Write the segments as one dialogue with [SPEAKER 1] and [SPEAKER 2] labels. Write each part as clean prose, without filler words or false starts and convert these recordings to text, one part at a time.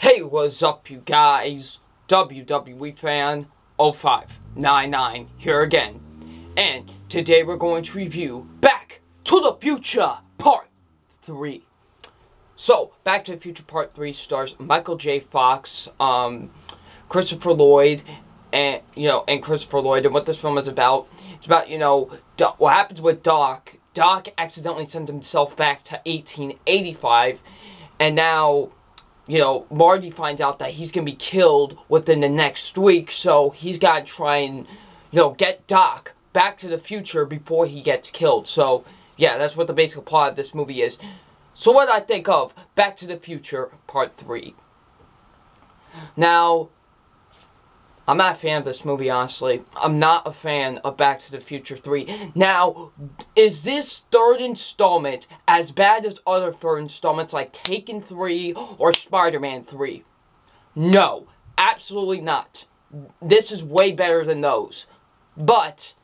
[SPEAKER 1] Hey, what's up, you guys? WWE Fan 0599 here again. And today we're going to review Back to the Future Part 3. So, Back to the Future Part 3 stars Michael J. Fox, Christopher Lloyd, and Christopher Lloyd. And what this film is about, it's about, what happens with Doc. Doc accidentally sent himself back to 1885, and now, Marty finds out that he's going to be killed within the next week, so he's got to try and, get Doc back to the future before he gets killed. So, yeah, that's what the basic plot of this movie is. So what did I think of Back to the Future Part 3? Now, I'm not a fan of this movie, honestly. I'm not a fan of Back to the Future 3. Now, is this third installment as bad as other third installments like Taken 3 or Spider-Man 3? No, absolutely not. This is way better than those. But,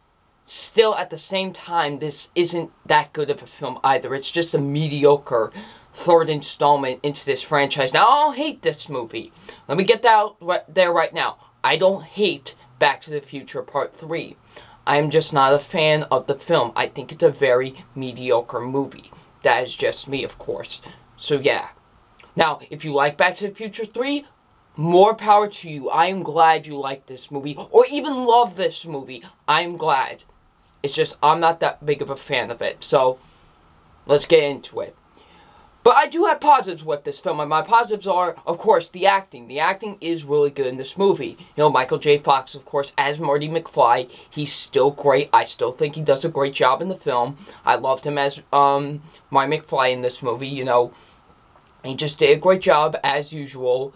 [SPEAKER 1] still at the same time, this isn't that good of a film either. It's just a mediocre third installment into this franchise. Now, I don't hate this movie. Let me get that out there right now. I don't hate Back to the Future Part 3. I am just not a fan of the film. I think it's a very mediocre movie. That is just me, of course. So, yeah. Now, if you like Back to the Future 3, more power to you. I am glad you like this movie, or even love this movie. I am glad. It's just, I'm not that big of a fan of it. So, let's get into it. But I do have positives with this film, and my positives are, of course, the acting. The acting is really good in this movie. Michael J. Fox, of course, as Marty McFly, he's still great. I still think he does a great job in the film. I loved him as Marty McFly in this movie, He just did a great job, as usual.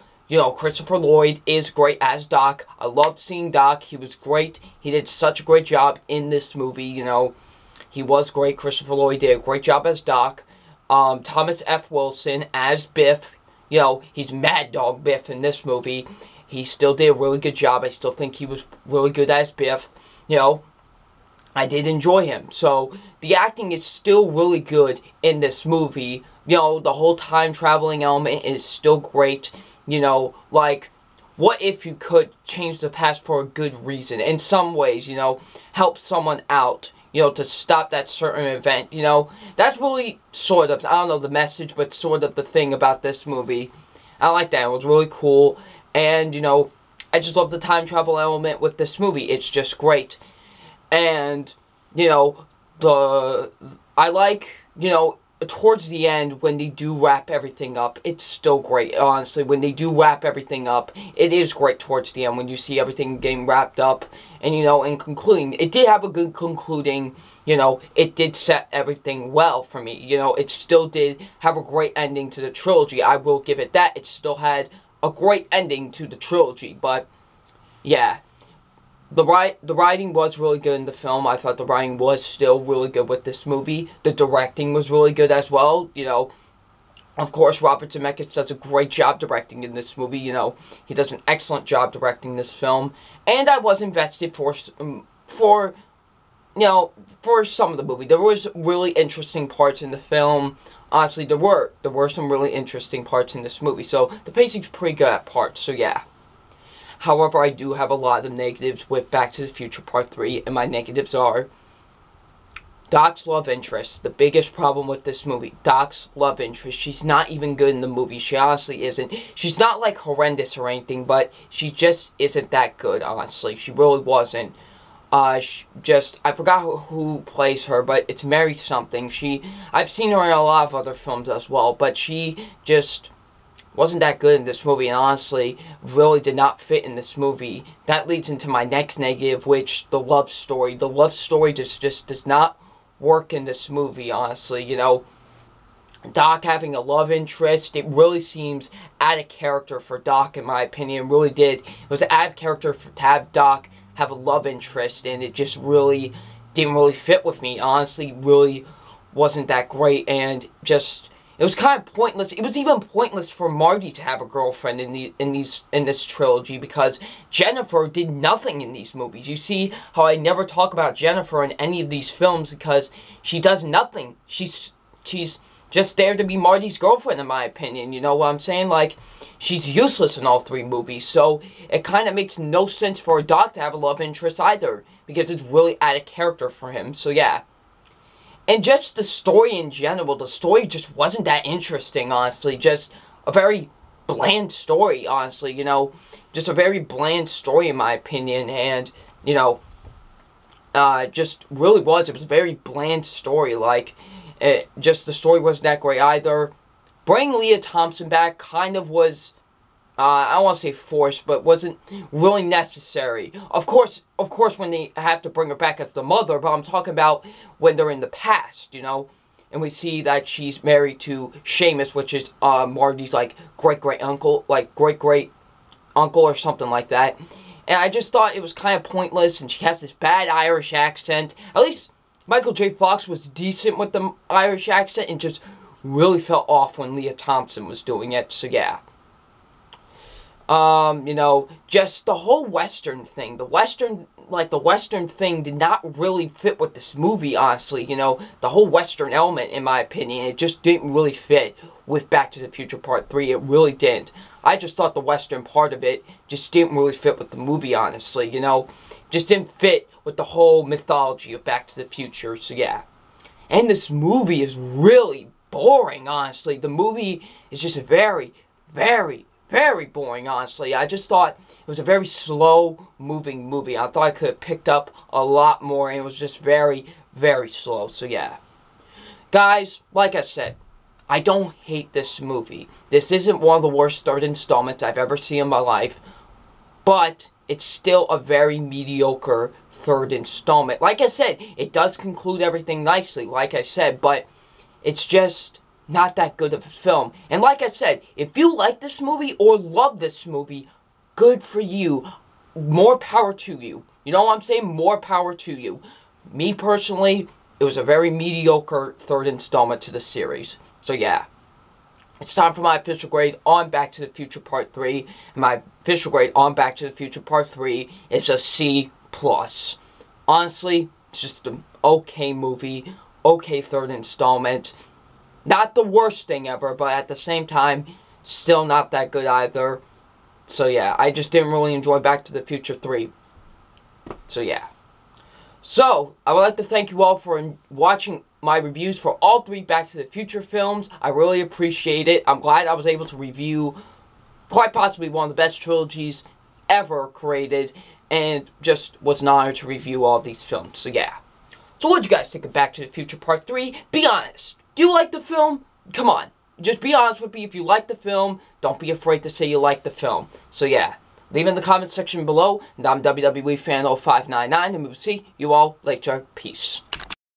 [SPEAKER 1] Christopher Lloyd is great as Doc. I loved seeing Doc. He was great. He did such a great job in this movie, He was great. Christopher Lloyd did a great job as Doc. Thomas F. Wilson as Biff. He's Mad Dog Biff in this movie. He still did a really good job. I still think he was really good as Biff. I did enjoy him. So, the acting is still really good in this movie. The whole time traveling element is still great. Like, what if you could change the past for a good reason? In some ways, help someone out. To stop that certain event, that's really sort of, I don't know the message, but sort of the thing about this movie. I like that. It was really cool, and, I just love the time travel element with this movie. It's just great. And, I like, towards the end, when they do wrap everything up, it's still great, honestly. When they do wrap everything up, it is great towards the end, when you see everything getting wrapped up, and, and concluding. It did have a good concluding, it did set everything well for me, it still did have a great ending to the trilogy. I will give it that. It still had a great ending to the trilogy, but, yeah. The writing was really good in the film. I thought the writing was still really good with this movie. The directing was really good as well. Of course, Robert Zemeckis does a great job directing in this movie. He does an excellent job directing this film. And I was invested for some of the movie. There was really interesting parts in the film. Honestly, there were some really interesting parts in this movie. So, the pacing's pretty good at parts. So, yeah. However, I do have a lot of negatives with Back to the Future Part 3, and my negatives are Doc's love interest. The biggest problem with this movie, Doc's love interest. She's not even good in the movie. She honestly isn't. She's not, like, horrendous or anything, but she just isn't that good, honestly. She really wasn't. I forgot who plays her, but it's Mary something. I've seen her in a lot of other films as well, but she just wasn't that good in this movie, and honestly, really did not fit in this movie. That leads into my next negative, which, the love story. The love story just does not work in this movie, honestly, Doc having a love interest, it really seems out of character for Doc, in my opinion. It really did. It was out of character to have Doc have a love interest, and it just really didn't really fit with me. Honestly, really wasn't that great, and just, it was kind of pointless. It was even pointless for Marty to have a girlfriend in this trilogy, because Jennifer did nothing in these movies. You see how I never talk about Jennifer in any of these films, because she does nothing. She's just there to be Marty's girlfriend, in my opinion. You know what I'm saying? Like, she's useless in all 3 movies, so it kind of makes no sense for a Doc to have a love interest either, because it's really out of character for him, so yeah. And just the story in general, the story just wasn't that interesting, honestly, just a very bland story, honestly, you know, just a very bland story in my opinion, and, you know, just really was, it was a very bland story, like, just the story wasn't that great either. Bringing Leah Thompson back kind of was, I don't want to say forced, but wasn't really necessary. Of course, when they have to bring her back as the mother, but I'm talking about when they're in the past, you know? And we see that she's married to Seamus, which is Marty's, like, great-great-uncle, like, great-great-uncle or something like that. And I just thought it was kind of pointless, and she has this bad Irish accent. At least Michael J. Fox was decent with the Irish accent, and just really fell off when Leah Thompson was doing it, so yeah. You know, just the whole Western thing. The Western thing did not really fit with this movie, honestly, you know. The whole Western element, in my opinion, it just didn't really fit with Back to the Future Part 3. It really didn't. I just thought the Western part of it just didn't really fit with the movie, honestly, you know. Just didn't fit with the whole mythology of Back to the Future, so yeah. And this movie is really boring, honestly. The movie is just very, very, very boring, honestly. I just thought it was a very slow-moving movie. I thought I could have picked up a lot more, and it was just very, very slow, so yeah. Guys, like I said, I don't hate this movie. This isn't one of the worst 3rd installments I've ever seen in my life, but it's still a very mediocre 3rd installment. Like I said, it does conclude everything nicely, like I said, but it's just not that good of a film. And like I said, if you like this movie or love this movie, good for you. More power to you. You know what I'm saying? More power to you. Me personally, it was a very mediocre 3rd installment to the series. So yeah. It's time for my official grade on Back to the Future Part 3. And my official grade on Back to the Future Part 3 is a C+. Honestly, it's just an okay movie. Okay 3rd installment. Not the worst thing ever, but at the same time, still not that good either. So yeah, I just didn't really enjoy Back to the Future 3. So yeah. So, I would like to thank you all for watching my reviews for all 3 Back to the Future films. I really appreciate it. I'm glad I was able to review quite possibly one of the best trilogies ever created, and just was an honor to review all these films. So yeah. So what did you guys think of Back to the Future Part 3? Be honest. Do you like the film? Come on. Just be honest with me. If you like the film, don't be afraid to say you like the film. So yeah. Leave in the comment section below. And I'm WWE Fan 0599, and we will see you all later. Peace.